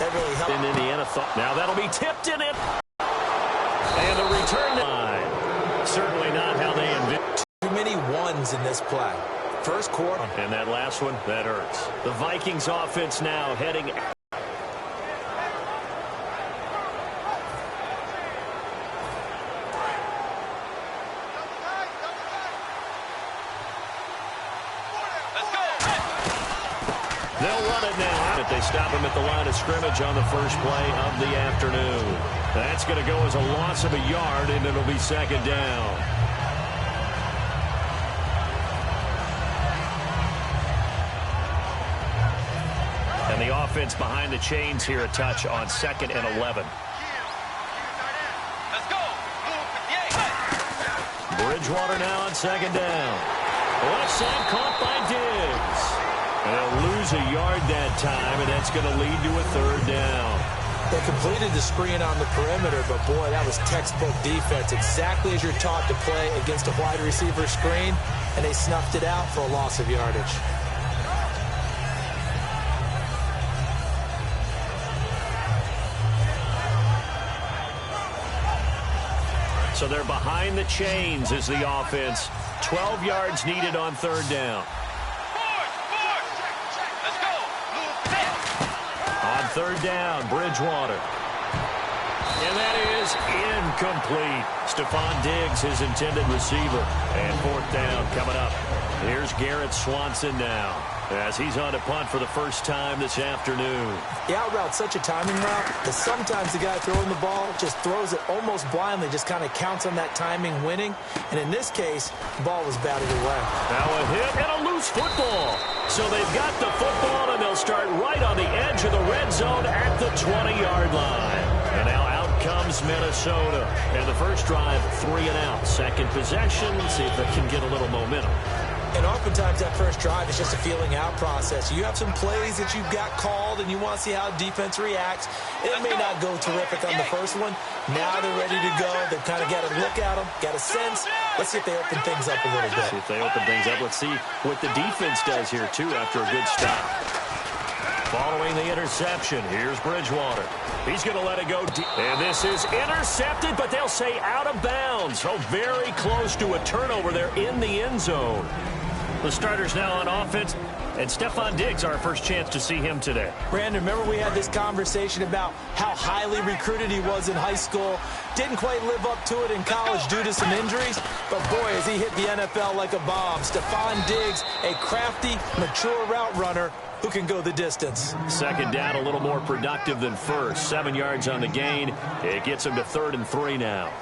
That really helped. In Indiana thought. Now that'll be tipped in it. And the return line. Certainly not how they envisioned. Too many ones in this play. First quarter. And that last one, that hurts. The Vikings offense now heading. They'll run it now. If they stop him at the line of scrimmage on the first play of the afternoon. That's going to go as a loss of a yard, and it'll be second down. And the offense behind the chains here a touch on 2nd and 11. Let's go. Bridgewater now on 2nd down. Left side caught by Diggs. They'll lose a yard that time, and that's going to lead to a 3rd down. They completed the screen on the perimeter, but boy, that was textbook defense. Exactly as you're taught to play against a wide receiver screen, and they snuffed it out for a loss of yardage. So they're behind the chains as the offense. 12 yards needed on 3rd down. On 3rd down, Bridgewater. And that is incomplete. Stephon Diggs, his intended receiver. And 4th down coming up. Here's Garrett Swanson now as he's on to punt for the first time this afternoon. The out route's such a timing route that sometimes the guy throwing the ball just throws it almost blindly, just kind of counts on that timing winning. And in this case, the ball was batted away. Now a hit and a loose football. So they've got the football, and they'll start right on the edge of the red zone at the 20-yard line. And now out comes Minnesota. And the first drive, 3 and out. Second possession, see if they can get a little momentum. And oftentimes that first drive is just a feeling out process. You have some plays that you've got called and you want to see how defense reacts. It may not go terrific on the first one. Now they're ready to go. They've kind of got a look at them, got a sense. Let's see if they open things up a little bit. See if they open things up. Let's see what the defense does here, too, after a good stop. Following the interception, here's Bridgewater. He's going to let it go deep. And this is intercepted, but they'll say out of bounds. So very close to a turnover there in the end zone. The starters now on offense, and Stephon Diggs, our first chance to see him today. Brandon, remember we had this conversation about how highly recruited he was in high school. Didn't quite live up to it in college due to some injuries, but boy, has he hit the NFL like a bomb. Stephon Diggs, a crafty, mature route runner who can go the distance. Second down, a little more productive than first. 7 yards on the gain. It gets him to 3rd and 3 now.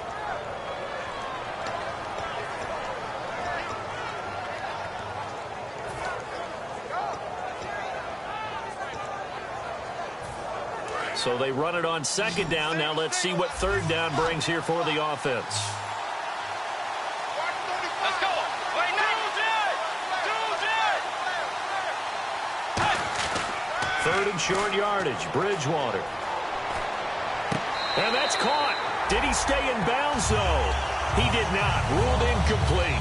So they run it on 2nd down. Now let's see what 3rd down brings here for the offense. Let's go. Right now. 3rd and short yardage. Bridgewater. And that's caught. Did he stay in bounds, though? He did not. Ruled incomplete.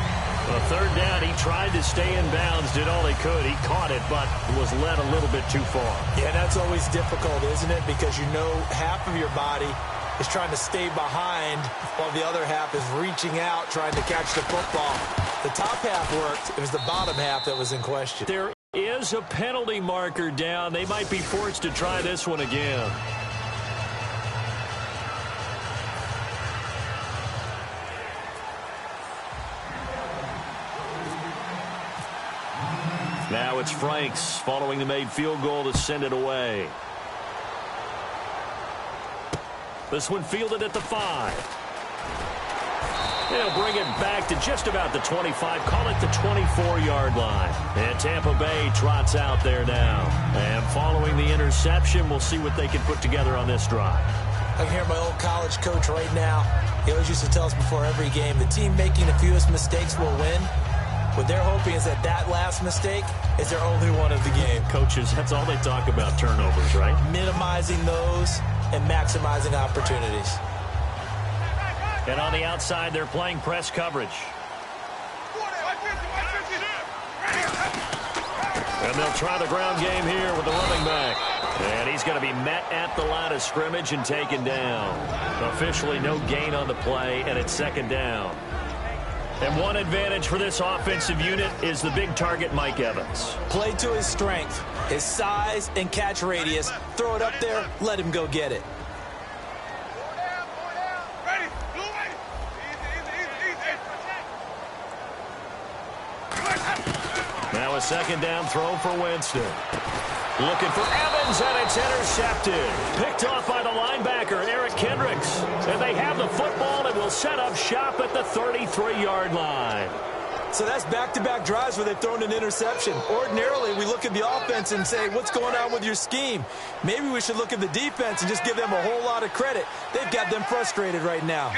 On 3rd down, he tried to stay in bounds, did all he could. He caught it, but was led a little bit too far. Yeah, that's always difficult, isn't it? Because you know half of your body is trying to stay behind while the other half is reaching out, trying to catch the football. The top half worked. It was the bottom half that was in question. There is a penalty marker down. They might be forced to try this one again. Now it's Franks following the made field goal to send it away. This one fielded at the 5. They'll bring it back to just about the 25. Call it the 24-yard line. And Tampa Bay trots out there now. And following the interception, we'll see what they can put together on this drive. I can hear my old college coach right now. He always used to tell us before every game, the team making the fewest mistakes will win. What they're hoping is that that last mistake is their only one of the game. Coaches, that's all they talk about, turnovers, right? Minimizing those and maximizing opportunities. And on the outside, they're playing press coverage. And they'll try the ground game here with the running back. And he's going to be met at the line of scrimmage and taken down. Officially no gain on the play, and it's second down. And one advantage for this offensive unit is the big target, Mike Evans. Play to his strength, his size and catch radius. Throw it up there, let him go get it. Now a second down throw for Winston. Looking for Evans, and it's intercepted. Picked off by the linebacker, Eric Kendricks. And they have the football and will set up shop at the 33-yard line. So that's back-to-back drives where they've thrown an interception. Ordinarily, we look at the offense and say, what's going on with your scheme? Maybe we should look at the defense and just give them a whole lot of credit. They've got them frustrated right now.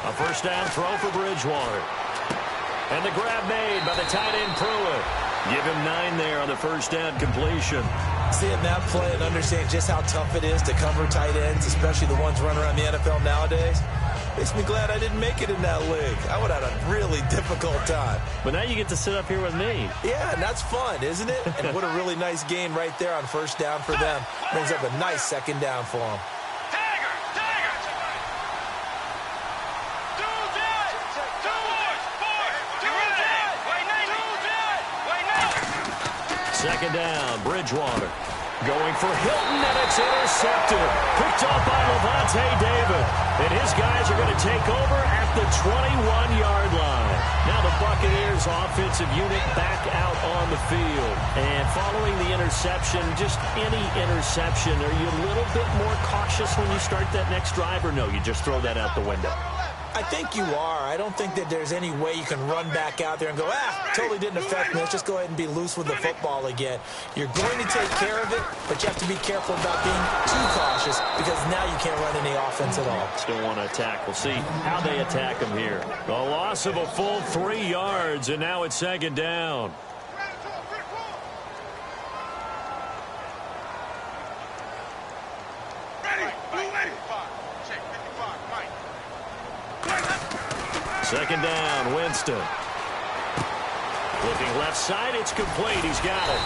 A first down throw for Bridgewater. And the grab made by the tight end Pruitt. Give him 9 there on the first down completion. Seeing that play and understanding just how tough it is to cover tight ends, especially the ones running around the NFL nowadays, makes me glad I didn't make it in that league. I would have had a really difficult time. But now you get to sit up here with me. Yeah, and that's fun, isn't it? And what a really nice gain right there on first down for them. Brings up a nice second down for them. Second down, Bridgewater. Going for Hilton, and it's intercepted. Picked off by Levante David. And his guys are going to take over at the 21-yard line. Now the Buccaneers offensive unit back out on the field. And following the interception, just any interception, are you a little bit more cautious when you start that next drive, or no, you just throw that out the window? I think you are. I don't think that there's any way you can run back out there and go, totally didn't affect me. Let's just go ahead and be loose with the football again. You're going to take care of it, but you have to be careful about being too cautious because now you can't run any offense at all. Still want to attack. We'll see how they attack him here. A loss of a full 3 yards, and now it's second down. Second down, Winston. Looking left side, it's complete. He's got it.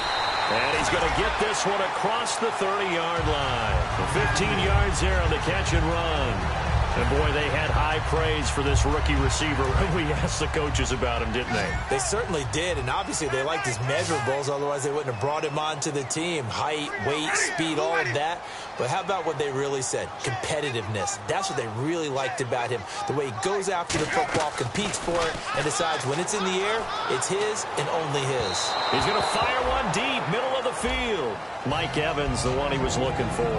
And he's going to get this one across the 30-yard line. 15 yards there on the catch and run. And, boy, they had high praise for this rookie receiver when we asked the coaches about him, didn't they? They certainly did, and obviously they liked his measurables. Otherwise, they wouldn't have brought him onto the team. Height, weight, speed, all of that. But how about what they really said? Competitiveness. That's what they really liked about him. The way he goes after the football, competes for it, and decides when it's in the air, it's his and only his. He's going to fire one deep, middle of the field. Mike Evans, the one he was looking for.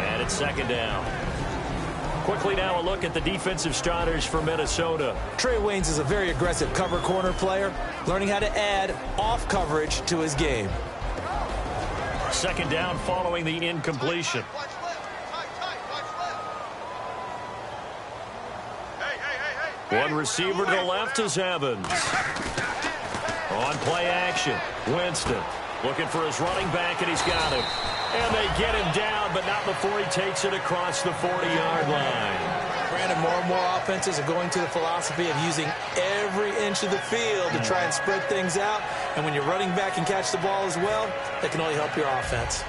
And it's second down. Quickly now a look at the defensive starters for Minnesota. Trey Waynes is a very aggressive cover corner player, learning how to add off coverage to his game. Second down following the incompletion. One receiver to the left is Evans. On play action, Winston looking for his running back, and he's got him. And they get him down, but not before he takes it across the 40-yard line. Brandon, more and more offenses are going to the philosophy of using every inch of the field to try and spread things out. And when you're running back and catch the ball as well, that can only help your offense.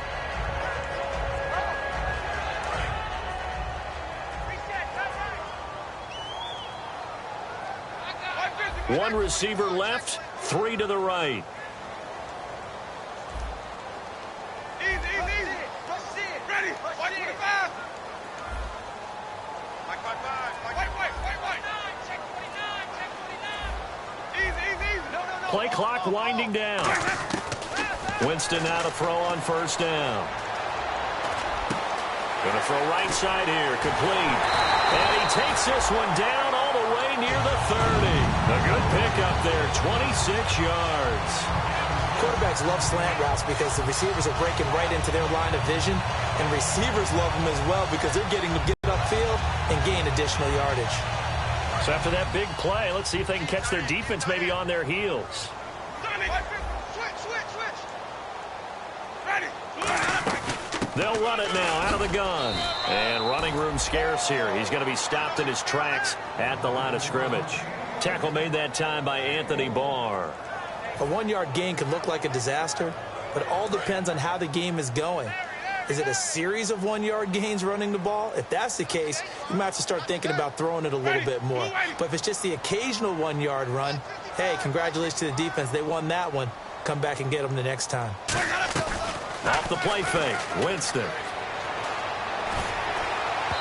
One receiver left, 3 to the right. Play clock winding down. Winston now to throw on first down. Going to throw right side here, complete. And he takes this one down all the way near the 30. A good pickup there, 26 yards. Quarterbacks love slant routes because the receivers are breaking right into their line of vision, and receivers love them as well because they're getting to get upfield and gain additional yardage. So after that big play, let's see if they can catch their defense maybe on their heels. They'll run it now out of the gun. And running room scarce here. He's going to be stopped in his tracks at the line of scrimmage. Tackle made that time by Anthony Barr. A 1-yard gain could look like a disaster, but it all depends on how the game is going. Is it a series of 1-yard gains running the ball? If that's the case, you might have to start thinking about throwing it a little bit more. But if it's just the occasional 1-yard run, hey, congratulations to the defense. They won that one. Come back and get them the next time. Off the play fake, Winston.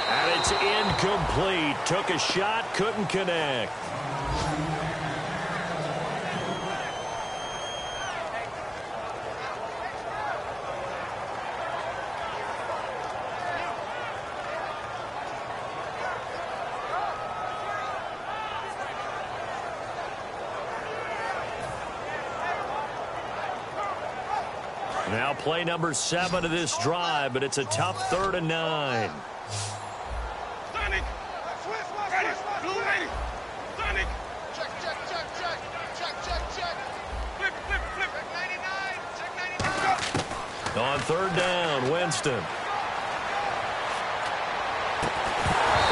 And it's incomplete. Took a shot, couldn't connect. Now play number 7 of this drive, but it's a tough 3rd and 9. On 3rd down, Winston.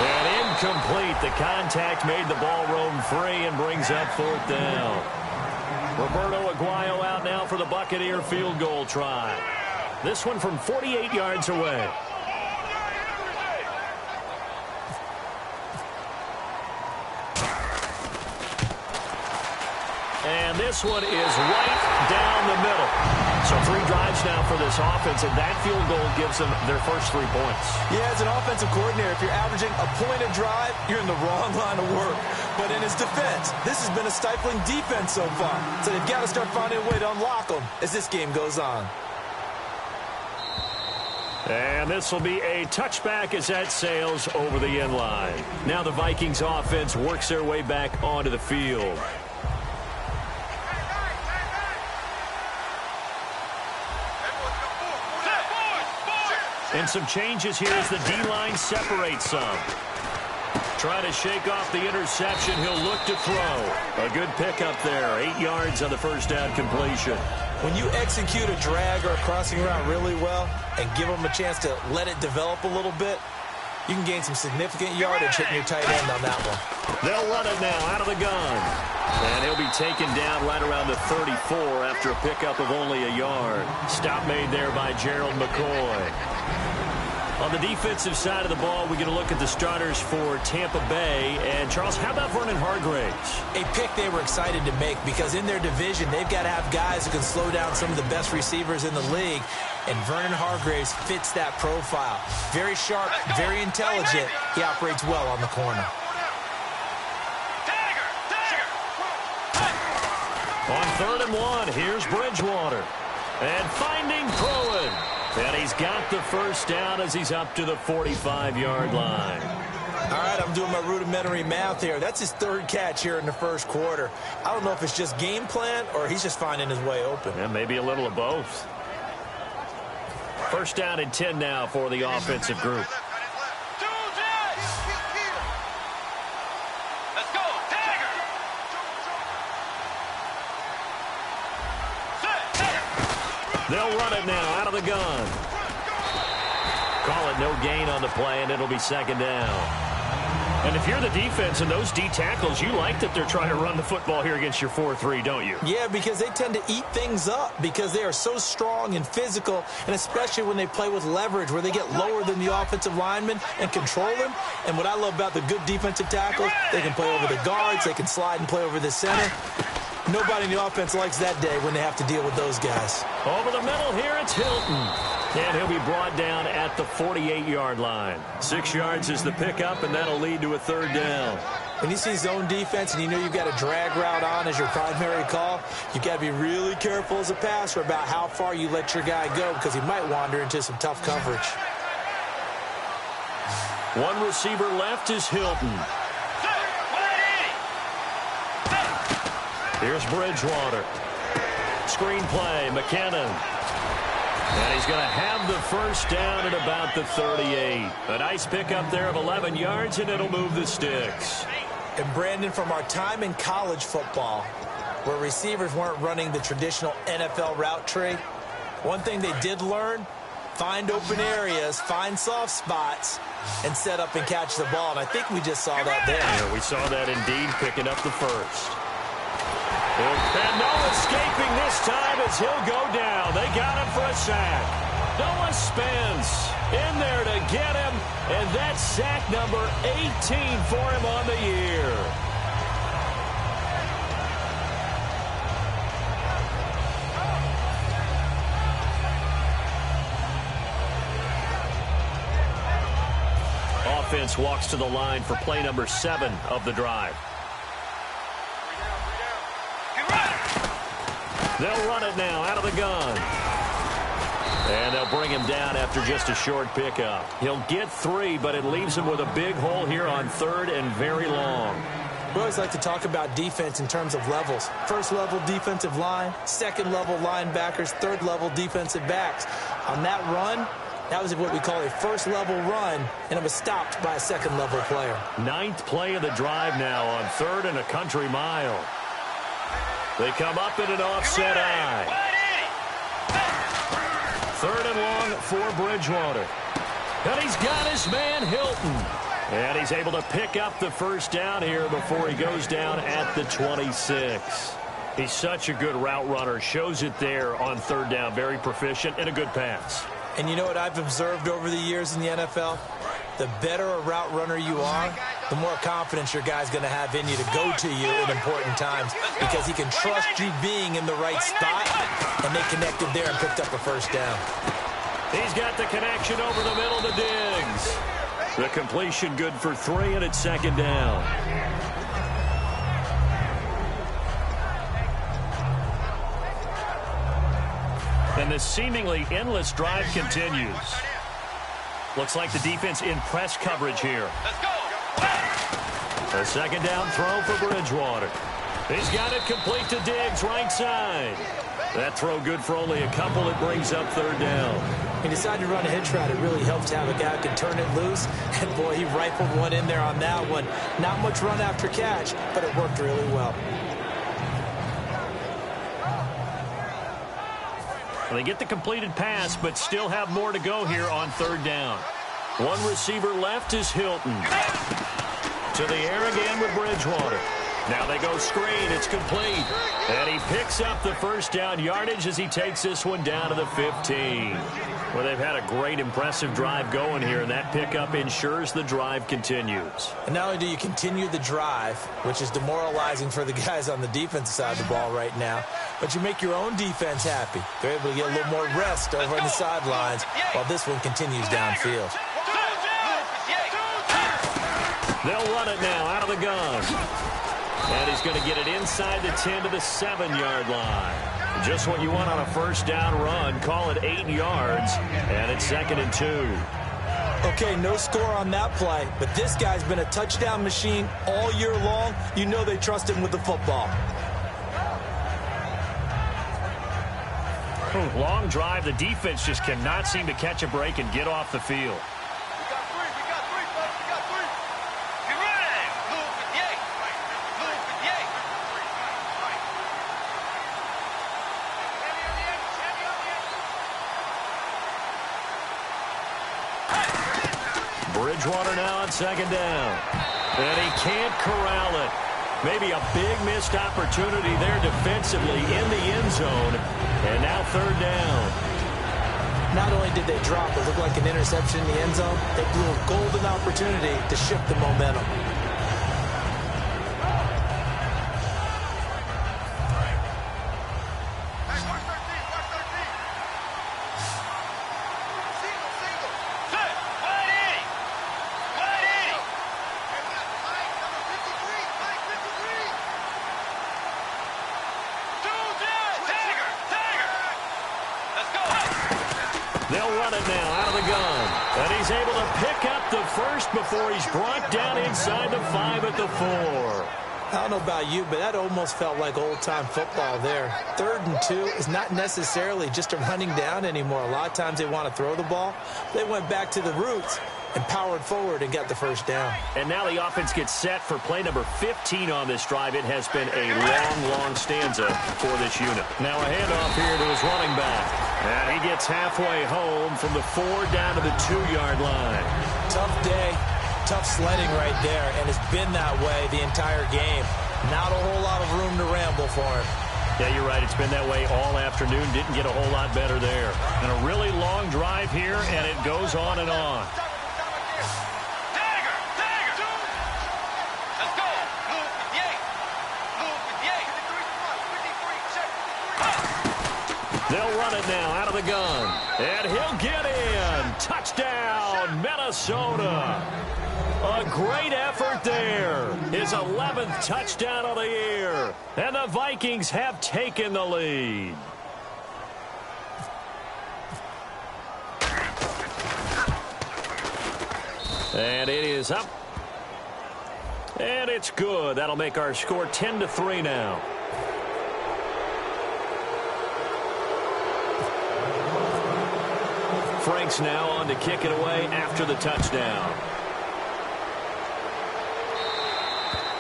And incomplete. The contact made the ball roam free and brings up 4th down. Roberto Aguayo out now for the Buccaneer field goal try. This one from 48 yards away. And this one is right down the middle. So 3 drives now for this offense, and that field goal gives them their first 3 points. Yeah, as an offensive coordinator, if you're averaging a point a drive, you're in the wrong line of work. But in his defense, this has been a stifling defense so far. So they've got to start finding a way to unlock them as this game goes on. And this will be a touchback as that sails over the end line. Now the Vikings offense works their way back onto the field. And some changes here as the D-line separates some. Trying to shake off the interception. He'll look to throw. A good pickup there. 8 yards on the first down completion. When you execute a drag or a crossing route really well and give them a chance to let it develop a little bit, you can gain some significant yardage hitting your tight end on that one. They'll run it now out of the gun. And he'll be taken down right around the 34 after a pickup of only a yard. Stop made there by Gerald McCoy. On the defensive side of the ball, we get a look at the starters for Tampa Bay. And, Charles, how about Vernon Hargreaves? A pick they were excited to make because in their division, they've got to have guys who can slow down some of the best receivers in the league. And Vernon Hargreaves fits that profile. Very sharp, very intelligent. He operates well on the corner. On 3rd and 1, here's Bridgewater. And finding Cohen. And he's got the first down as he's up to the 45-yard line. All right, I'm doing my rudimentary math here. That's his 3rd catch here in the first quarter. I don't know if it's just game plan or he's just finding his way open. Yeah, maybe a little of both. First down and 10 now for the offensive group. Let's go, Tiger! They'll run it now out of the gun. Call it no gain on the play, and it'll be 2nd down. And if you're the defense and those D tackles, you like that they're trying to run the football here against your 4-3, don't you? Yeah, because they tend to eat things up because they are so strong and physical, and especially when they play with leverage where they get lower than the offensive linemen and control them. And what I love about the good defensive tackles, they can play over the guards, they can slide and play over the center. Nobody in the offense likes that day when they have to deal with those guys. Over the middle here, it's Hilton. And he'll be brought down at the 48-yard line. 6 yards is the pickup, and that'll lead to a 3rd down. When you see zone defense and you know you've got a drag route on as your primary call, you've got to be really careful as a passer about how far you let your guy go because he might wander into some tough coverage. One receiver left is Hilton. Here's Bridgewater. Screen play, McKinnon. And he's going to have the first down at about the 38. A nice pickup there of 11 yards, and it'll move the sticks. And, Brandon, from our time in college football, where receivers weren't running the traditional NFL route tree, one thing they did learn, find open areas, find soft spots, and set up and catch the ball. And I think we just saw that there. Yeah, we saw that indeed, picking up the first. And no escaping this time as he'll go down. They got him for a sack. Noah Spence in there to get him, and that's sack number 18 for him on the year. Offense walks to the line for play number 7 of the drive. They'll run it now out of the gun. And they'll bring him down after just a short pickup. He'll get 3, but it leaves him with a big hole here on 3rd and very long. We always like to talk about defense in terms of levels. First level defensive line, second level linebackers, third level defensive backs. On that run, that was what we call a first level run, and it was stopped by a second level player. 9th play of the drive now on 3rd and a country mile. They come up in an offset eye. 3rd and long for Bridgewater. And he's got his man Hilton. And he's able to pick up the first down here before he goes down at the 26. He's such a good route runner. Shows it there on 3rd down. Very proficient and a good pass. And you know what I've observed over the years in the NFL? The better a route runner you are, the more confidence your guy's going to have in you to go to you in important times because he can trust you being in the right spot, and they connected there and picked up a first down. He's got the connection over the middle to Diggs. The completion good for 3, and it's 2nd down. And the seemingly endless drive continues. Looks like the defense in press coverage here. A 2nd down throw for Bridgewater. He's got it complete to Diggs, right side. That throw good for only a couple. It brings up 3rd down. He decided to run a hitch route. It really helped to have a guy who can turn it loose. And, boy, he rifled one in there on that one. Not much run after catch, but it worked really well. They get the completed pass, but still have more to go here on 3rd down. One receiver left is Hilton. To the air again with Bridgewater. Now they go screen. It's complete. And he picks up the first down yardage as he takes this one down to the 15. Well, they've had a great, impressive drive going here, and that pickup ensures the drive continues. And not only do you continue the drive, which is demoralizing for the guys on the defensive side of the ball right now, but you make your own defense happy. They're able to get a little more rest over on the sidelines while this one continues downfield. They'll run it now out of the gun. And he's going to get it inside the 10 to the 7-yard line. Just what you want on a first down run. Call it 8 yards, and it's 2nd and 2. Okay, no score on that play, but this guy's been a touchdown machine all year long. You know they trust him with the football. Long drive. The defense just cannot seem to catch a break and get off the field. Bridgewater now on 2nd down. And he can't corral it. Maybe a big missed opportunity there defensively in the end zone. And now 3rd down. Not only did they drop, it looked like an interception in the end zone, they blew a golden opportunity to shift the momentum. They'll run it now out of the gun. And he's able to pick up the first before he's brought down inside the 5 at the 4. I don't know about you, but that almost felt like old-time football there. 3rd and 2 is not necessarily just a running down anymore. A lot of times they want to throw the ball. They went back to the roots and powered forward and got the first down. And now the offense gets set for play number 15 on this drive. It has been a long, long stanza for this unit. Now a handoff here to his running back. And he gets halfway home from the 4 down to the 2-yard line. Tough day, tough sledding right there, and it's been that way the entire game. Not a whole lot of room to ramble for him. Yeah, you're right. It's been that way all afternoon. Didn't get a whole lot better there. And a really long drive here, and it goes on and on. They'll run it now out of the gun. And he'll get in. Touchdown, Minnesota. A great effort there. His 11th touchdown of the year. And the Vikings have taken the lead. And it is up. And it's good. That'll make our score 10-3 now. Frank's now on to kick it away after the touchdown.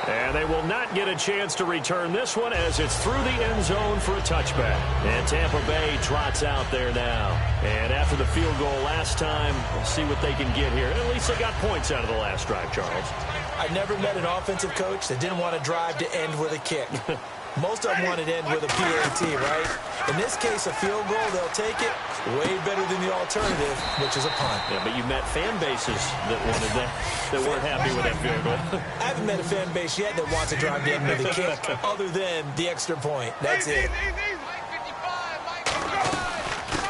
And they will not get a chance to return this one as it's through the end zone for a touchback. And Tampa Bay trots out there now. And after the field goal last time, we'll see what they can get here. And at least they got points out of the last drive, Charles. I've never met an offensive coach that didn't want to drive to end with a kick. Most of them want to end with a PAT, right? In this case, a field goal, they'll take it. Way better than the alternative, which is a punt. Yeah, but you met fan bases that wanted that weren't happy with that field goal. I haven't met a fan base yet that wants to drive to end with a kick other than the extra point. That's it.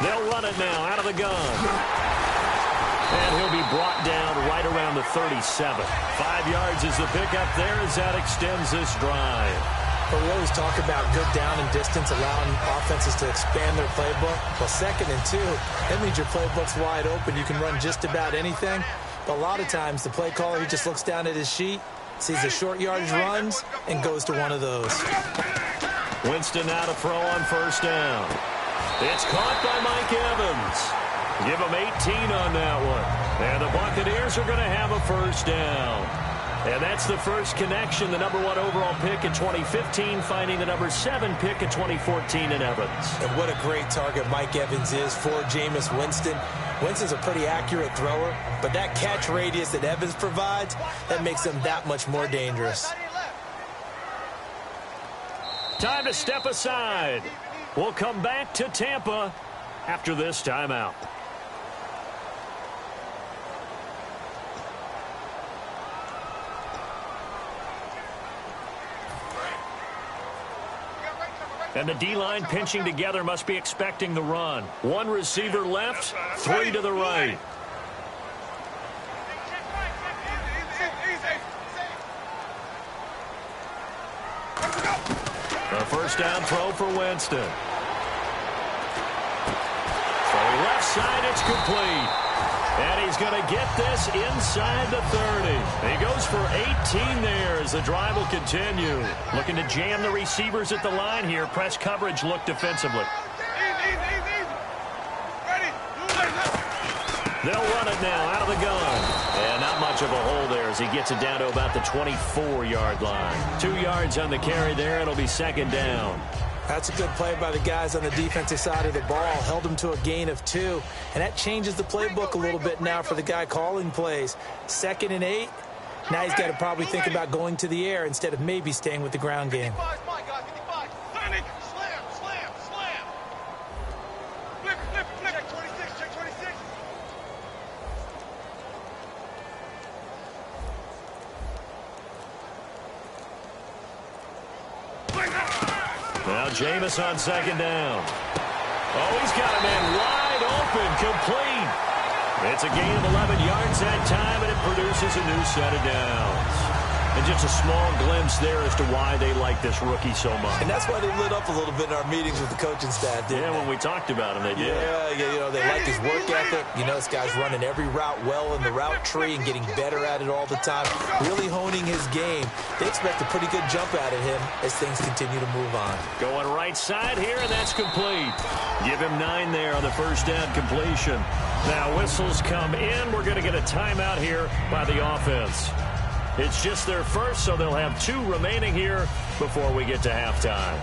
They'll run it now out of the gun. And he'll be brought down right around the 37. 5 yards is the pickup there as that extends this drive. But we always talk about good down and distance, allowing offenses to expand their playbook. Well, 2nd and 2, that means your playbook's wide open. You can run just about anything. But a lot of times, the play caller, he just looks down at his sheet, sees the short yardage runs, and goes to one of those. Winston now to throw on first down. It's caught by Mike Evans. Give him 18 on that one. And the Buccaneers are going to have a first down. And that's the first connection, the number 1 overall pick in 2015, finding the number 7 pick in 2014 in Evans. And what a great target Mike Evans is for Jameis Winston. Winston's a pretty accurate thrower, but that catch radius that Evans provides, that makes him that much more dangerous. Time to step aside. We'll come back to Tampa after this timeout. And the D-line pinching together must be expecting the run. 1 receiver left, 3 to the right. A first down throw for Winston. Throwing left side, it's complete. And he's going to get this inside the 30. He goes for 18 there as the drive will continue. Looking to jam the receivers at the line here. Press coverage look defensively. They'll run it now out of the gun. And not much of a hole there as he gets it down to about the 24-yard line. 2 yards on the carry there. It'll be 2nd down. That's a good play by the guys on the defensive side of the ball. Held him to a gain of 2. And that changes the playbook a little bit now for the guy calling plays. 2nd and 8. Now he's got to probably think about going to the air instead of maybe staying with the ground game. Now Jameis on 2nd down. Oh, he's got a man wide open, complete. It's a gain of 11 yards that time, and it produces a new set of downs. And just a small glimpse there as to why they like this rookie so much. And that's why they lit up a little bit in our meetings with the coaching staff, didn't they? When we talked about him, they did. Yeah, you know, they like his work ethic. You know, this guy's running every route well in the route tree and getting better at it all the time, really honing his game. They expect a pretty good jump out of him as things continue to move on. Going right side here, and that's complete. Give him 9 there on the first down completion. Now whistles come in. We're going to get a timeout here by the offense. It's just their first, so they'll have 2 remaining here before we get to halftime.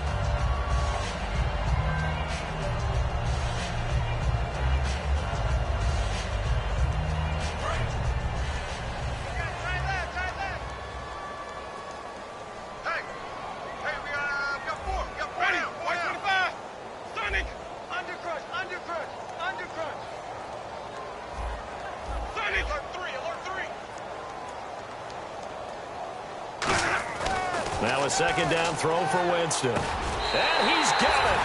Now a second down throw for Winston. And he's got it.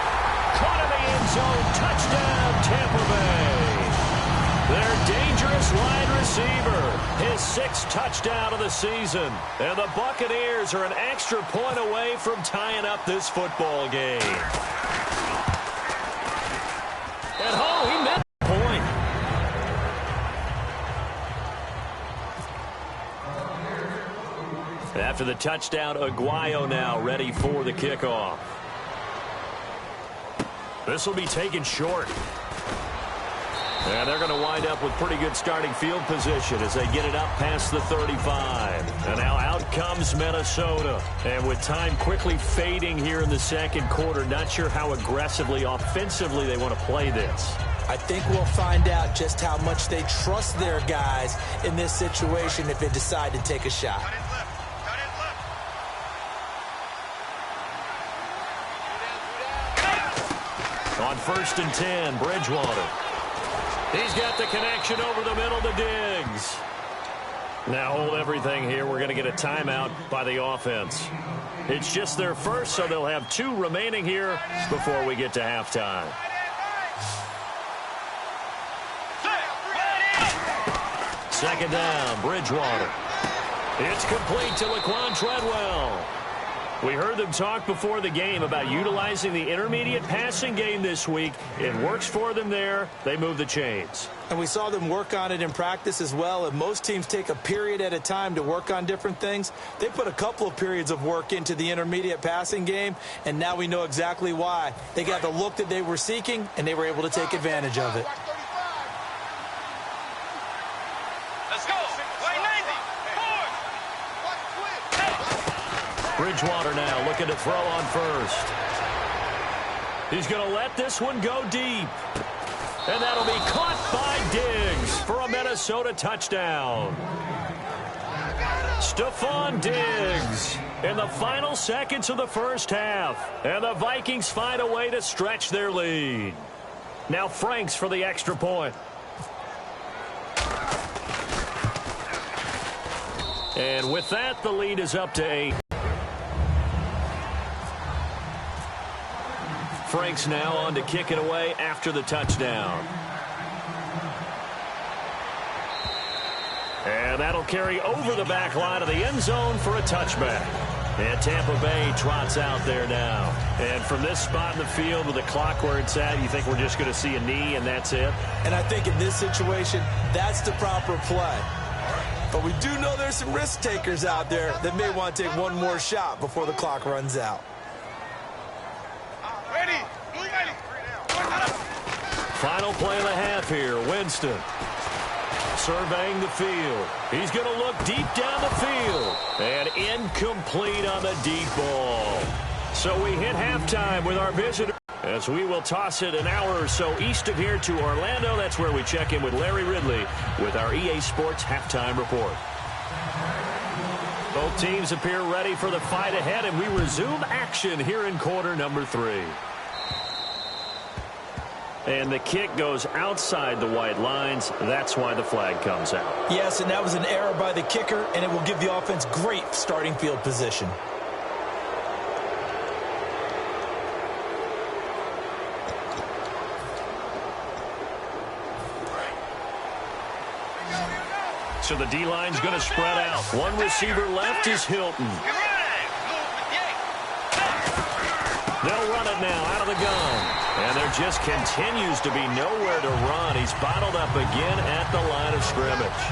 Caught in the end zone. Touchdown, Tampa Bay. Their dangerous wide receiver. His 6th touchdown of the season. And the Buccaneers are an extra point away from tying up this football game. And he missed the point. After the touchdown, Aguayo now ready for the kickoff. This will be taken short. And they're going to wind up with pretty good starting field position as they get it up past the 35. And now out comes Minnesota. And with time quickly fading here in the second quarter, not sure how aggressively, offensively they want to play this. I think we'll find out just how much they trust their guys in this situation if they decide to take a shot. On 1st and 10, Bridgewater. He's got the connection over the middle to Diggs. Now hold everything here. We're going to get a timeout by the offense. It's just their first, so they'll have 2 remaining here before we get to halftime. Second down, Bridgewater. It's complete to Laquan Treadwell. We heard them talk before the game about utilizing the intermediate passing game this week. It works for them there. They move the chains. And we saw them work on it in practice as well. And most teams take a period at a time to work on different things. They put a couple of periods of work into the intermediate passing game, and now we know exactly why. They got the look that they were seeking, and they were able to take advantage of it. Let's go. Play 90. Bridgewater now looking to throw on first. He's going to let this one go deep. And that'll be caught by Diggs for a Minnesota touchdown. Stephon Diggs in the final seconds of the first half. And the Vikings find a way to stretch their lead. Now Franks for the extra point. And with that, the lead is up to 8. Franks now on to kick it away after the touchdown. And that'll carry over the back line of the end zone for a touchback. And Tampa Bay trots out there now. And from this spot in the field with the clock where it's at, you think we're just going to see a knee and that's it? And I think in this situation, that's the proper play. But we do know there's some risk takers out there that may want to take one more shot before the clock runs out. Final play of the half here. Winston surveying the field. He's going to look deep down the field. And incomplete on the deep ball. So we hit halftime with our visitor. As we will toss it an hour or so east of here to Orlando. That's where we check in with Larry Ridley with our EA Sports halftime report. Both teams appear ready for the fight ahead, and we resume action here in quarter number 3. And the kick goes outside the white lines. That's why the flag comes out. Yes, and that was an error by the kicker, and it will give the offense great starting field position. So the D-line's going to spread out. One receiver left is Hilton. They'll run it now out of the gun. And there just continues to be nowhere to run. He's bottled up again at the line of scrimmage.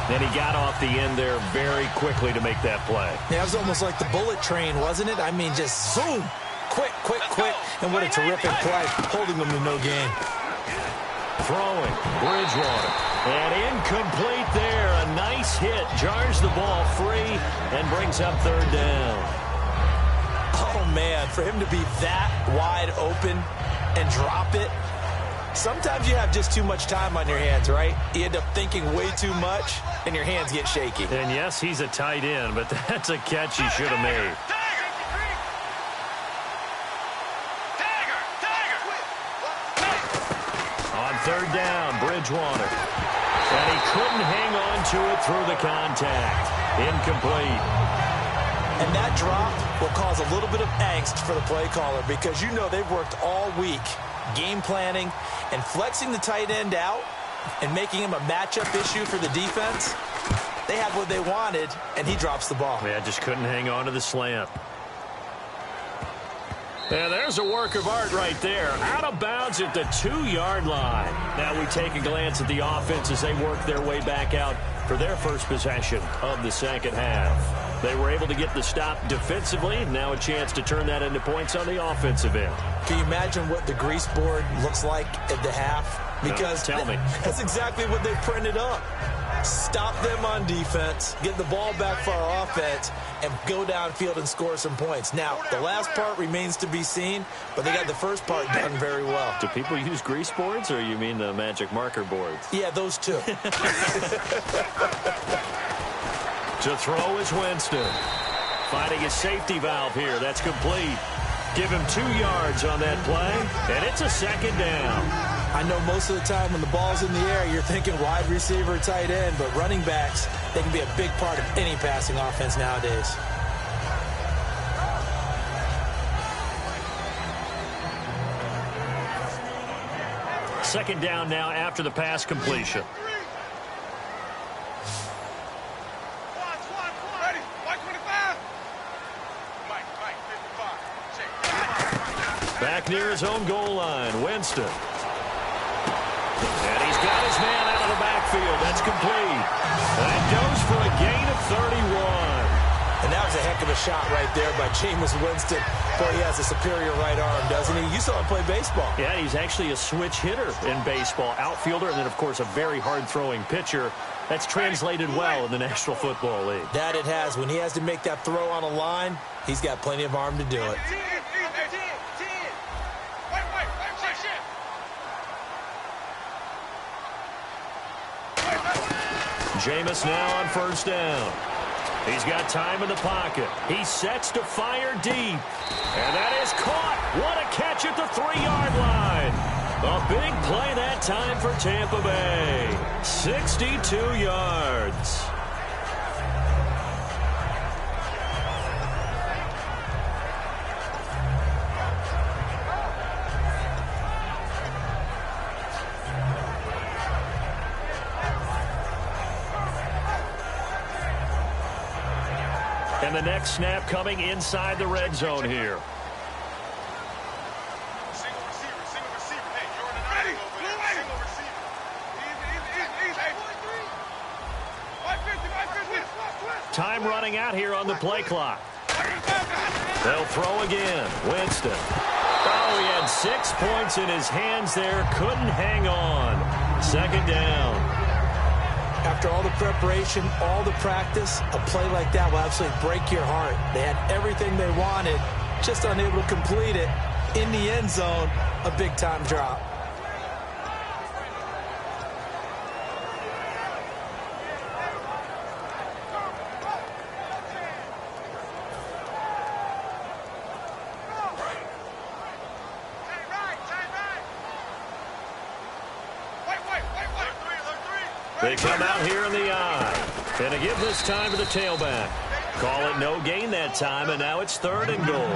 And he got off the end there very quickly to make that play. Yeah, it was almost like the bullet train, wasn't it? I mean, just zoom. Quick, quick, quick. And what a terrific play, holding them to no gain. Throwing, Bridgewater. And incomplete there. A nice hit. Jars the ball free and brings up third down. Oh, man, for him to be that wide open and drop it. Sometimes you have just too much time on your hands, right? You end up thinking way too much, and your hands get shaky. And, yes, he's a tight end, but that's a catch he should have made. On third down, Bridgewater. And he couldn't hang on to it through the contact. Incomplete. And that drop will cause a little bit of angst for the play caller because you know they've worked all week game planning and flexing the tight end out and making him a matchup issue for the defense. They had what they wanted, and he drops the ball. Yeah, just couldn't hang on to the slant. And there's a work of art right there. Out of bounds at the 2-yard line. Now we take a glance at the offense as they work their way back out for their first possession of the second half. They were able to get the stop defensively. Now a chance to turn that into points on the offensive end. Can you imagine what the grease board looks like at the half? Because no, tell me. That's exactly what they printed up. Stop them on defense, get the ball back for our offense, and go downfield and score some points. Now, the last part remains to be seen, but they got the first part done very well. Do people use grease boards, or you mean the magic marker boards? Yeah, those two. To throw is Winston. Finding his safety valve here. That's complete. Give him 2 yards on that play, and it's a second down. I know most of the time when the ball's in the air, you're thinking wide receiver, tight end, but running backs, they can be a big part of any passing offense nowadays. Second down now after the pass completion. Back near his own goal line, Winston. And he's got his man out of the backfield. That's complete. That goes for a gain of 31. And that was a heck of a shot right there by Jameis Winston. Boy, he has a superior right arm, doesn't he? You saw him play baseball. Yeah, he's actually a switch hitter in baseball. Outfielder, and then, of course, a very hard-throwing pitcher. That's translated well in the National Football League. That it has. When he has to make that throw on a line, he's got plenty of arm to do it. Jameis now on first down. He's got time in the pocket. He sets to fire deep. And that is caught. What a catch at the 3-yard line. A big play that time for Tampa Bay. 62 yards. And the next snap coming inside the red zone here. Single receiver. Hey, you're in an eye over there. Single receiver. Easy. Time running out here on the play clock. They'll throw again. Winston. Oh, he had 6 points in his hands there. Couldn't hang on. Second down. After all the preparation, all the practice, a play like that will absolutely break your heart. They had everything they wanted, just unable to complete it. In the end zone, a big-time drop. They come out here in the eye. And to give this time to the tailback. Call it no gain that time, and now it's 3rd and goal.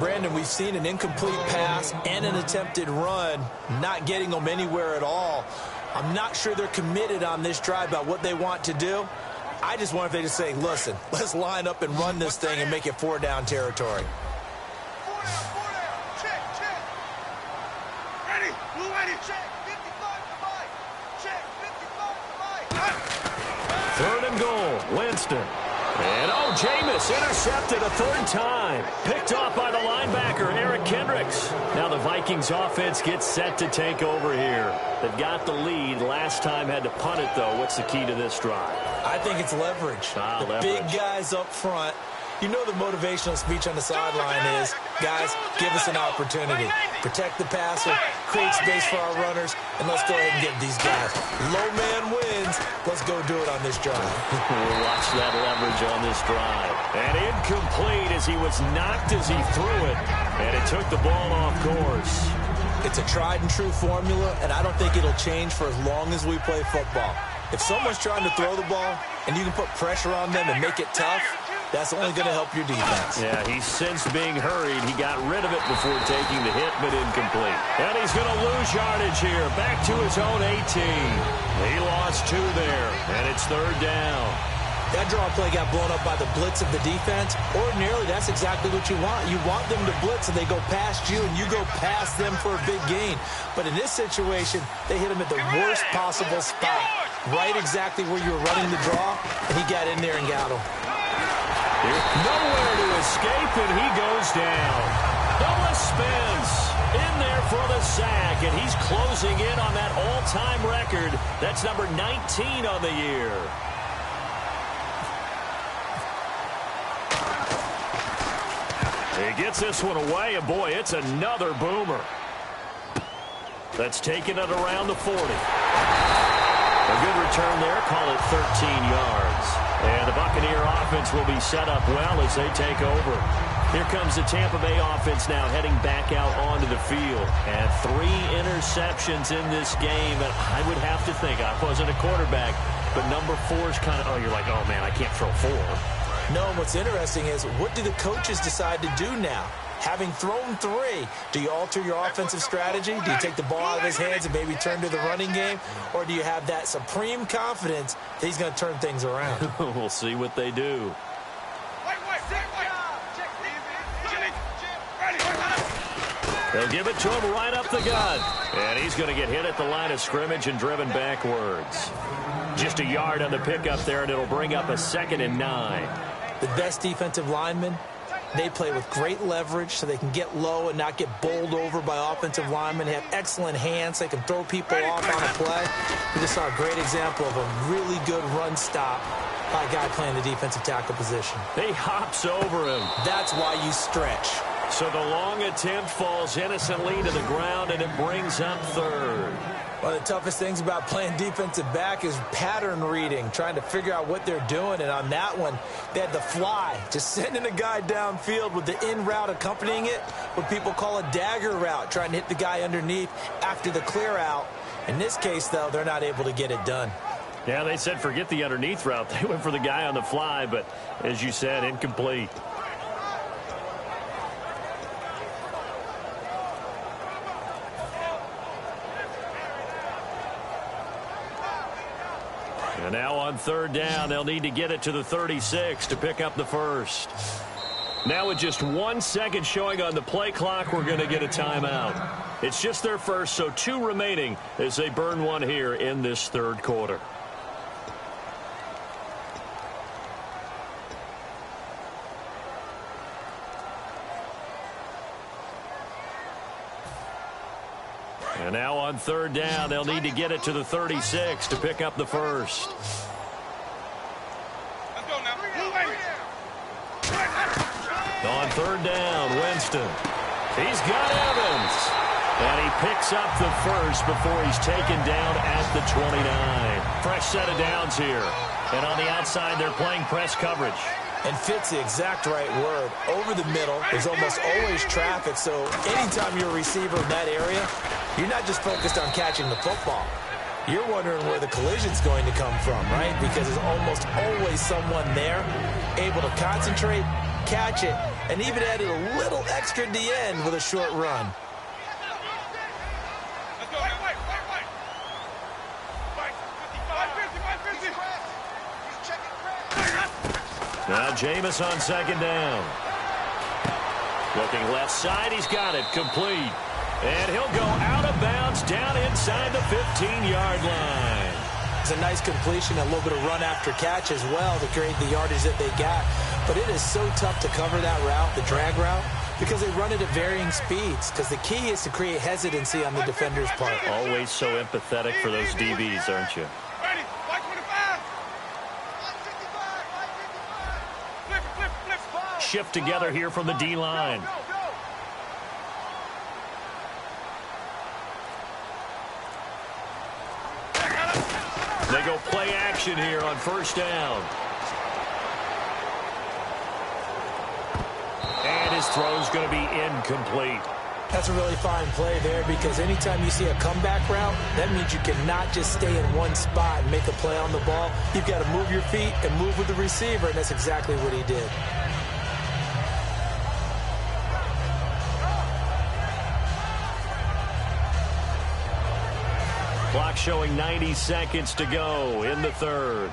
Brandon, we've seen an incomplete pass and an attempted run, not getting them anywhere at all. I'm not sure they're committed on this drive about what they want to do. I just wonder if they just say, listen, let's line up and run this thing and make it 4-down territory. Third and goal, Winston. And, Jameis intercepted a 3rd time. Picked off by the linebacker, Eric Kendricks. Now the Vikings offense gets set to take over here. They've got the lead. Last time had to punt it, though. What's the key to this drive? I think it's leverage. Leverage. Big guys up front. You know the motivational speech on the sideline is, guys, give us an opportunity. Protect the passer, create space for our runners, and let's go ahead and get these guys. Low man wins. Let's go do it on this drive. We'll watch that leverage on this drive. And incomplete as he was knocked as he threw it. And it took the ball off course. It's a tried and true formula, and I don't think it'll change for as long as we play football. If someone's trying to throw the ball and you can put pressure on them and make it tough, That's only going to help your defense. Yeah, he sensed being hurried. He got rid of it before taking the hit, but incomplete. And he's going to lose yardage here. Back to his own 18. He lost 2 there, and it's 3rd down. That draw play got blown up by the blitz of the defense. Ordinarily, that's exactly what you want. You want them to blitz, and they go past you, and you go past them for a big gain. But in this situation, they hit him at the worst possible spot, right exactly where you were running the draw, and he got in there and got him. Nowhere to escape, and he goes down. Noah Spence in there for the sack, and he's closing in on that all-time record. That's number 19 on the year. He gets this one away, and boy, it's another boomer. That's taken it around the 40. A good return there, call it 13 yards. And the Buccaneer offense will be set up well as they take over. Here comes the Tampa Bay offense now heading back out onto the field. And 3 interceptions in this game. And I would have to think, I wasn't a quarterback, but number 4 is kind of, oh, you're like, oh, man, I can't throw 4. No, and what's interesting is, what do the coaches decide to do now? Having thrown 3, do you alter your offensive strategy? Do you take the ball out of his hands and maybe turn to the running game? Or do you have that supreme confidence that he's going to turn things around? We'll see what they do. They'll give it to him right up the gut. And he's going to get hit at the line of scrimmage and driven backwards. Just a yard on the pickup there, and it'll bring up a 2nd and 9. The best defensive linemen, they play with great leverage so they can get low and not get bowled over by offensive linemen. They have excellent hands. They can throw people off on a play. We just saw a great example of a really good run stop by a guy playing the defensive tackle position. He hops over him. That's why you stretch. So the long attempt falls innocently to the ground, and it brings up 3rd. One of the toughest things about playing defensive back is pattern reading, trying to figure out what they're doing. And on that one, they had the fly, just sending a guy downfield with the in route accompanying it, what people call a dagger route, trying to hit the guy underneath after the clear out. In this case, though, they're not able to get it done. Yeah, they said forget the underneath route. They went for the guy on the fly, but as you said, incomplete. And now on 3rd down, they'll need to get it to the 36 to pick up the 1st. Now with just 1 second showing on the play clock, we're going to get a timeout. It's just their first, so 2 remaining as they burn 1 here in this 3rd quarter. And now on 3rd down, they'll need to get it to the 36 to pick up the 1st. Let's go now. On 3rd down, Winston. He's got Evans. And he picks up the 1st before he's taken down at the 29. Fresh set of downs here. And on the outside, they're playing press coverage. And fit's the exact right word. Over the middle, there's almost always traffic, so anytime you're a receiver in that area, you're not just focused on catching the football. You're wondering where the collision's going to come from, right? Because there's almost always someone there able to concentrate, catch it, and even added a little extra at the end with a short run. Let's go now. Now Jameis on 2nd down. Looking left side, he's got it, complete. And he'll go out of bounds down inside the 15-yard line. It's a nice completion, a little bit of run after catch as well to create the yardage that they got. But it is so tough to cover that route, the drag route, because they run it at varying speeds. Because the key is to create hesitancy on the defender's part. Always so empathetic for those DBs, aren't you? Ready. White 25. Flip. Shift together here from the D-line. They go play action here on 1st down. And his throw's going to be incomplete. That's a really fine play there because anytime you see a comeback route, that means you cannot just stay in one spot and make a play on the ball. You've got to move your feet and move with the receiver, and that's exactly what he did. Clock showing 90 seconds to go in the third.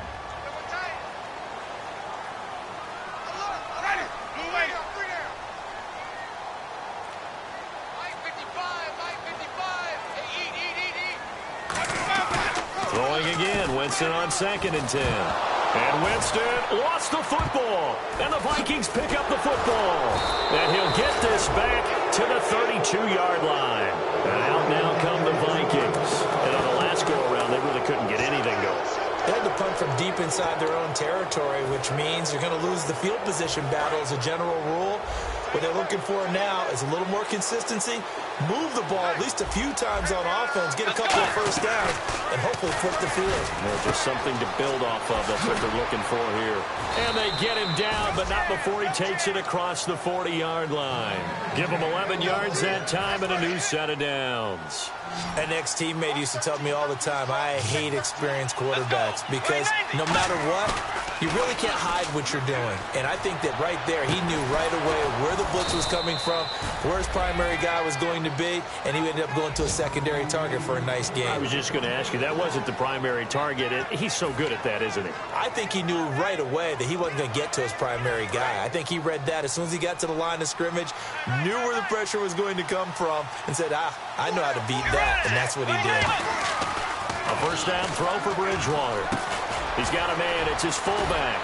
Throwing again, Winston on 2nd and 10. And Winston lost the football. And the Vikings pick up the football. And he'll get this back to the 32-yard line. And out now come the Vikings. And on the last go-around, they really couldn't get anything going. They had to punt from deep inside their own territory, which means you're going to lose the field position battle as a general rule. What they're looking for now is a little more consistency, move the ball at least a few times on offense, get a couple of first downs, and hopefully flip the field. Just something to build off of. That's what they're looking for here. And they get him down, but not before he takes it across the 40-yard line. Give him 11 yards that time and a new set of downs. An ex-teammate used to tell me all the time, I hate experienced quarterbacks because no matter what, you really can't hide what you're doing. And I think that right there, he knew right away where the blitz was coming from, where his primary guy was going to be, and he ended up going to a secondary target for a nice game. I was just going to ask you, that wasn't the primary target. He's so good at that, isn't he? I think he knew right away that he wasn't going to get to his primary guy. I think he read that as soon as he got to the line of scrimmage, knew where the pressure was going to come from, and said, I know how to beat that, and that's what he did. A first down throw for Bridgewater. He's got a man. It's his fullback.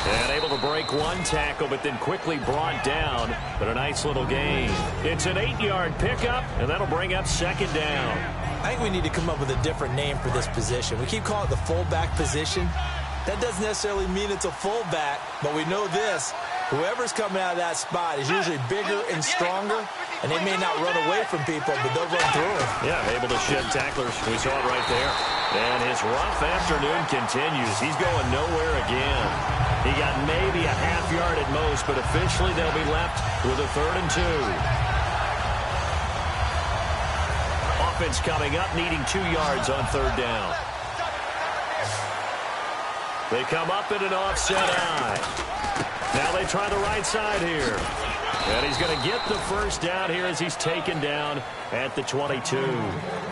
And able to break one tackle, but then quickly brought down. But a nice little gain. It's an 8-yard pickup, and that'll bring up 2nd down. I think we need to come up with a different name for this position. We keep calling it the fullback position. That doesn't necessarily mean it's a fullback, but we know this. Whoever's coming out of that spot is usually bigger and stronger, and they may not run away from people, but they'll run through them. Yeah, able to shed tacklers. We saw it right there. And his rough afternoon continues. He's going nowhere again. He got maybe a half yard at most, but officially they'll be left with a 3rd and 2. Offense coming up, needing 2 yards on 3rd down. They come up in an offset eye. Now they try the right side here. And he's going to get the first down here as he's taken down at the 22.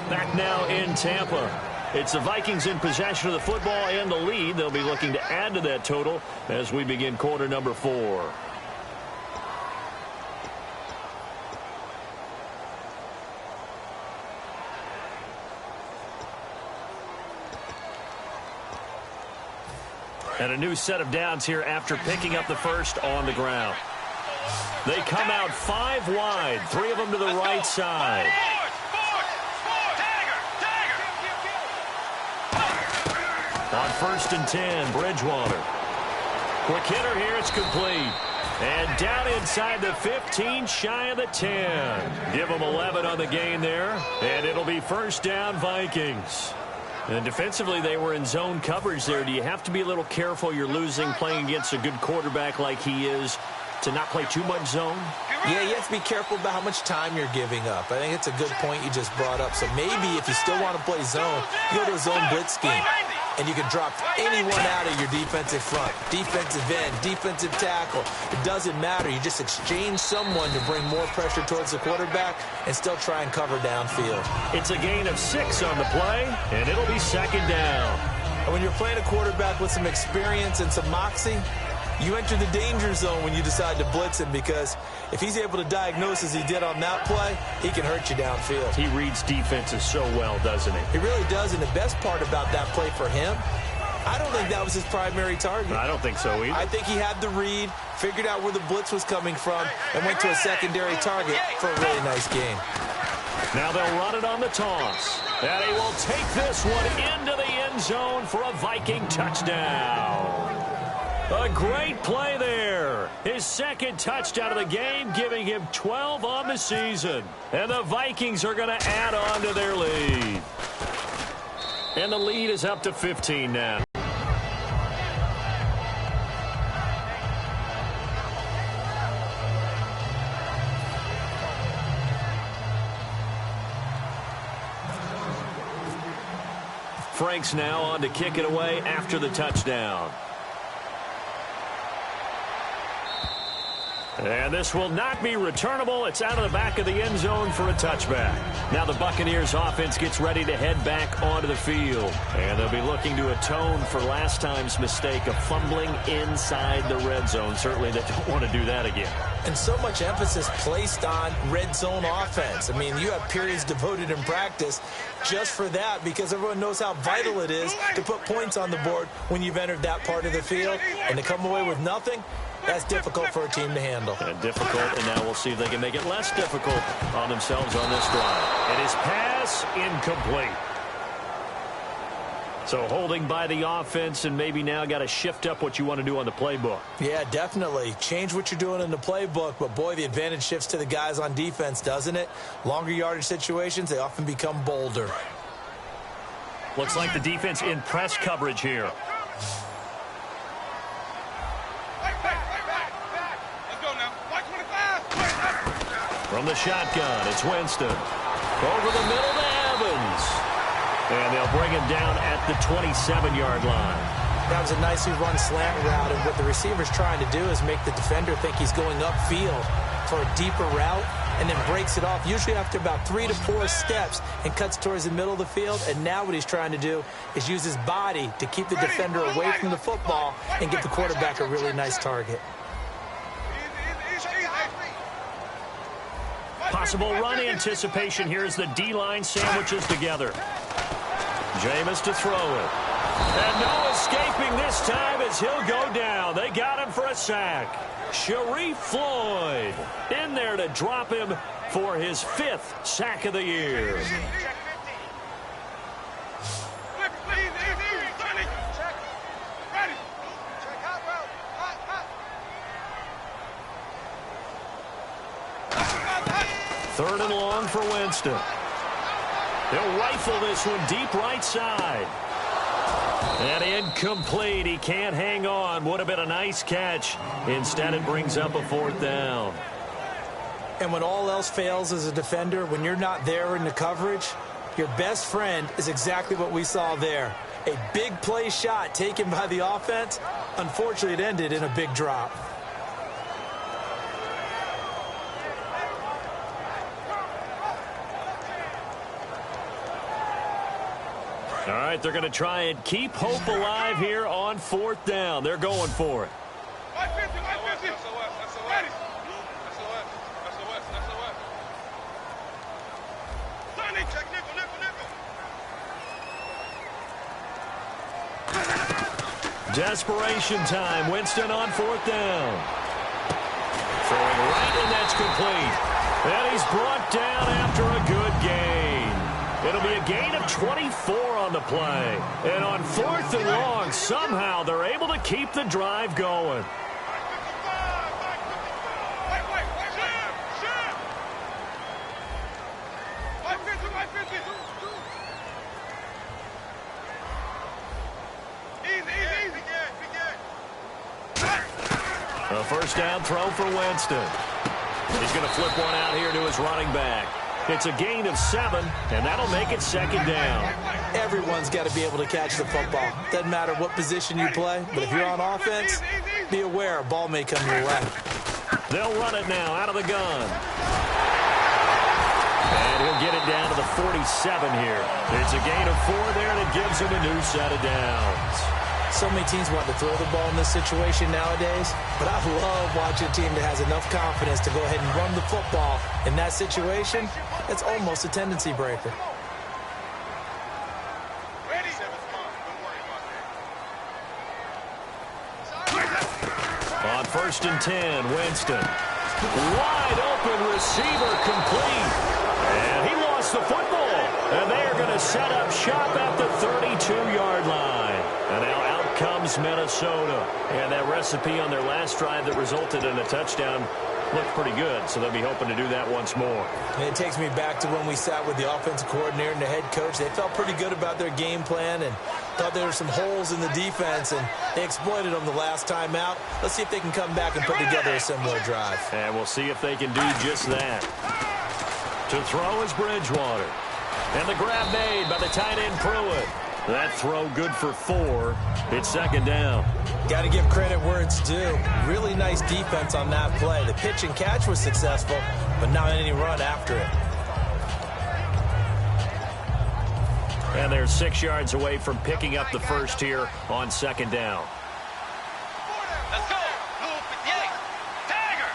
Back now in Tampa. It's the Vikings in possession of the football and the lead. They'll be looking to add to that total as we begin quarter number 4. And a new set of downs here after picking up the first on the ground. They come out 5 wide, 3 of them to the right side. On 1st and 10, Bridgewater. Quick hitter here, it's complete. And down inside the 15, shy of the 10. Give them 11 on the gain there, and it'll be first down Vikings. And defensively, they were in zone coverage there. Do you have to be a little careful? You're losing playing against a good quarterback like he is to not play too much zone? Yeah, you have to be careful about how much time you're giving up. I think it's a good point you just brought up. So maybe if you still want to play zone, you go to a zone blitz scheme. And you can drop anyone out of your defensive front, defensive end, defensive tackle. It doesn't matter. You just exchange someone to bring more pressure towards the quarterback and still try and cover downfield. It's a gain of 6 on the play, and it'll be 2nd down. And when you're playing a quarterback with some experience and some moxie, you enter the danger zone when you decide to blitz him, because if he's able to diagnose as he did on that play, he can hurt you downfield. He reads defenses so well, doesn't he? He really does, and the best part about that play for him, I don't think that was his primary target. I don't think so either. I think he had the read, figured out where the blitz was coming from, and went to a secondary target for a really nice game. Now they'll run it on the toss. And he will take this one into the end zone for a Viking touchdown. A great play there. His 2nd touchdown of the game, giving him 12 on the season. And the Vikings are going to add on to their lead. And the lead is up to 15 now. Franks now on to kick it away after the touchdown. And this will not be returnable. It's out of the back of the end zone for a touchback. Now the Buccaneers offense gets ready to head back onto the field. And they'll be looking to atone for last time's mistake of fumbling inside the red zone. Certainly they don't want to do that again. And so much emphasis placed on red zone offense. I mean, you have periods devoted in practice just for that because everyone knows how vital it is to put points on the board when you've entered that part of the field. And to come away with nothing, that's difficult for a team to handle. Difficult, and now we'll see if they can make it less difficult on themselves on this drive. And his pass incomplete. So holding by the offense, and maybe now got to shift up what you want to do on the playbook. Yeah, definitely. Change what you're doing in the playbook, but boy, the advantage shifts to the guys on defense, doesn't it? Longer yardage situations, they often become bolder. Looks like the defense in press coverage here. From the shotgun, it's Winston. Over the middle to Evans. And they'll bring him down at the 27-yard line. That was a nicely run slant route, and what the receiver's trying to do is make the defender think he's going upfield for a deeper route, and then breaks it off, usually after about 3 to 4 steps, and cuts towards the middle of the field. And now what he's trying to do is use his body to keep the defender away from the football and get the quarterback a really nice target. Possible run anticipation here as the D-line sandwiches together. Jameis to throw it. And no escaping this time as he'll go down. They got him for a sack. Sharif Floyd in there to drop him for his 5th sack of the year. Third and long for Winston. He'll rifle this one deep right side. And incomplete. He can't hang on. Would have been a nice catch. Instead, it brings up a 4th down. And when all else fails as a defender, when you're not there in the coverage, your best friend is exactly what we saw there. A big play shot taken by the offense. Unfortunately, it ended in a big drop. All right, they're going to try and keep hope alive here on 4th down. They're going for it. Desperation time. Winston on 4th down. Throwing right, and that's complete. And he's brought down after a good gain. It'll be a gain of 24 on the play. And on 4th and long, somehow they're able to keep the drive going. A first down throw for Winston. He's going to flip one out here to his running back. It's a gain of 7, and that'll make it 2nd down. Everyone's got to be able to catch the football. Doesn't matter what position you play, but if you're on offense, be aware a ball may come your way. They'll run it now out of the gun. And he'll get it down to the 47 here. It's a gain of 4 there, and it gives him a new set of downs. So many teams want to throw the ball in this situation nowadays, but I love watching a team that has enough confidence to go ahead and run the football in that situation. It's almost a tendency breaker. On 1st and 10, Winston. Wide open receiver complete. And he lost the football. And they are going to set up shop at the 32-yard line. And now out comes Minnesota. And that recipe on their last drive that resulted in a touchdown looked pretty good, so they'll be hoping to do that once more. And it takes me back to when we sat with the offensive coordinator and the head coach. They felt pretty good about their game plan and thought there were some holes in the defense, and they exploited them the last time out. Let's see if they can come back and put together a similar drive. And we'll see if they can do just that. To throw is Bridgewater. And the grab made by the tight end Pruitt. That throw good for 4. It's second down. Got to give credit where it's due. Really nice defense on that play. The pitch and catch was successful, but not any run after it. And they're 6 yards away from picking up the first here on second down. Let's go. Blue 58. Tiger.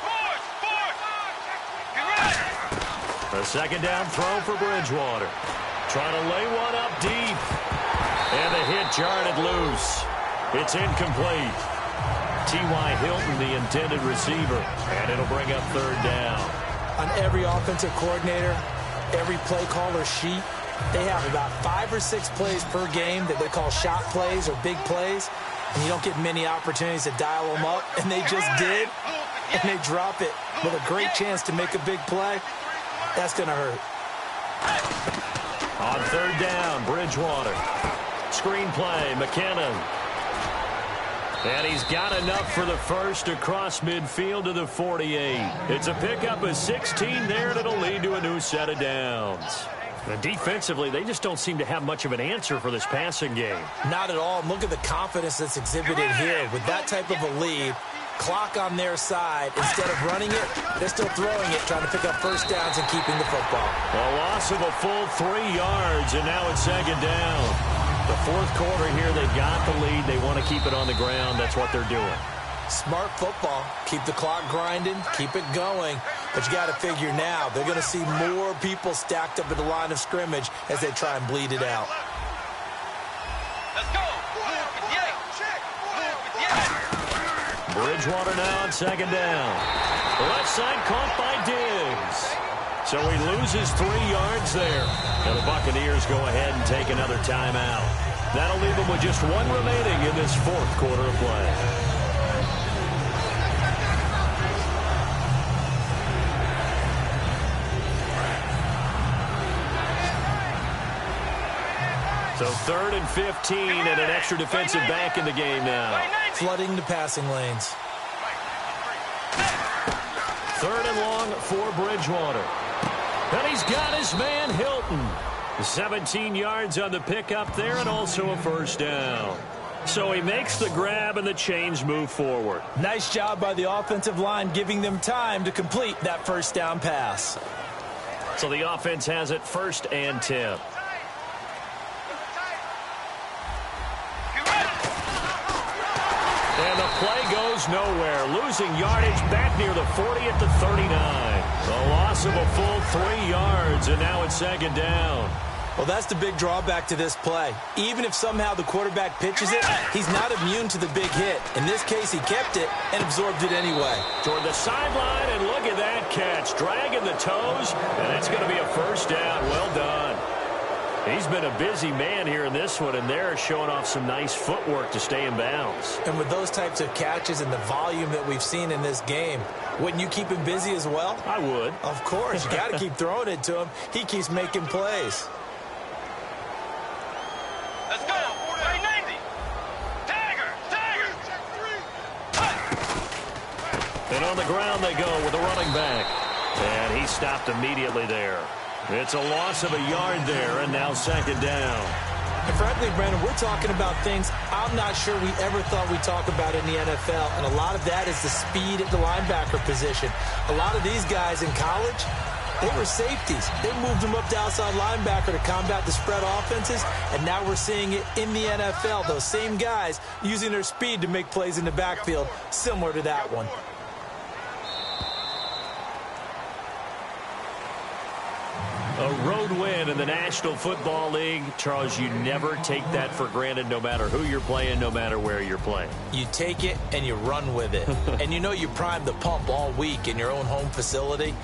Force. Get ready. A second down throw for Bridgewater. Trying to lay one up deep. And the hit jarred it loose. It's incomplete. T.Y. Hilton, the intended receiver. And it'll bring up third down. On every offensive coordinator, every play caller sheet, they have about 5 or 6 plays per game that they call shot plays or big plays. And you don't get many opportunities to dial them up. And they just did. And they drop it with a great chance to make a big play. That's going to hurt. On third down, Bridgewater. Screen play, McKinnon. And he's got enough for the first across midfield to the 48. It's a pickup of 16 there, and it'll lead to a new set of downs. And defensively, they just don't seem to have much of an answer for this passing game. Not at all. Look at the confidence that's exhibited here. With that type of a lead, clock on their side, instead of running it, they're still throwing it, trying to pick up first downs and keeping the football. A loss of a full 3 yards, and now it's second down. The fourth quarter here, they've got the lead. They want to keep it on the ground. That's what they're doing. Smart football. Keep the clock grinding, keep it going. But you got to figure now, they're going to see more people stacked up at the line of scrimmage as they try and bleed it out. Let's go. Blue 58. Bridgewater now on second down. Left side caught by Diggs. So he loses 3 yards there. And the Buccaneers go ahead and take another timeout. That'll leave them with just 1 remaining in this fourth quarter of play. So 3rd and 15 and an extra defensive back in the game now. Flooding the passing lanes. 3rd and long for Bridgewater. And he's got his man Hilton. 17 yards on the pickup there and also a first down. So he makes the grab and the chains move forward. Nice job by the offensive line giving them time to complete that first down pass. So the offense has it 1st and 10. And the play goes nowhere. Losing yardage back near the 40 at the 39. A loss of a full 3 yards, and now it's second down. Well, that's the big drawback to this play. Even if somehow the quarterback pitches it, he's not immune to the big hit. In this case, he kept it and absorbed it anyway. Toward the sideline, and look at that catch. Dragging the toes, and it's going to be a first down. Well done. He's been a busy man here in this one, and they're showing off some nice footwork to stay in bounds. And with those types of catches and the volume that we've seen in this game, wouldn't you keep him busy as well? I would. Of course. You got to keep throwing it to him. He keeps making plays. Let's go. 90. Tiger. And on the ground they go with the running back. And he stopped immediately there. It's a loss of a yard there, and now second down. And frankly, Brandon, we're talking about things I'm not sure we ever thought we'd talk about in the NFL, and a lot of that is the speed at the linebacker position. A lot of these guys in college, they were safeties. They moved them up to outside linebacker to combat the spread offenses, and now we're seeing it in the NFL. Those same guys using their speed to make plays in the backfield, similar to that one. A road win in the National Football League. Charles, you never take that for granted no matter who you're playing, no matter where you're playing. You take it and you run with it. And you know you primed the pump all week in your own home facility.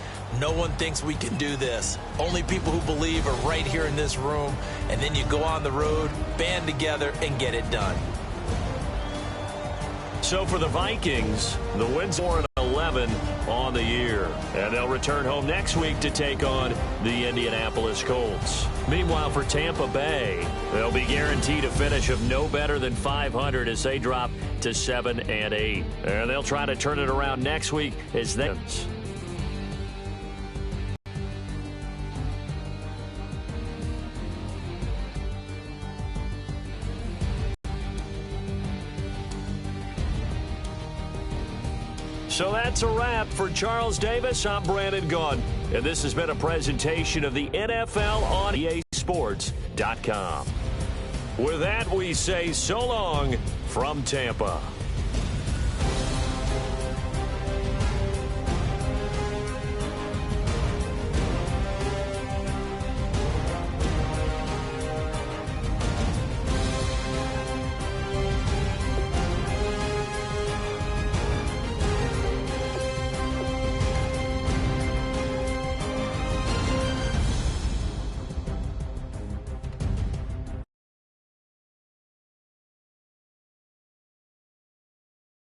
No one thinks we can do this. Only people who believe are right here in this room. And then you go on the road, band together, and get it done. So for the Vikings, the wins are 4-11 on the year. And they'll return home next week to take on the Indianapolis Colts. Meanwhile, for Tampa Bay, they'll be guaranteed a finish of no better than 500 as they drop to 7-8. And they'll try to turn it around next week as they... So that's a wrap for Charles Davis. I'm Brandon Gaudin, and this has been a presentation of the NFL on EASports.com. With that, we say so long from Tampa.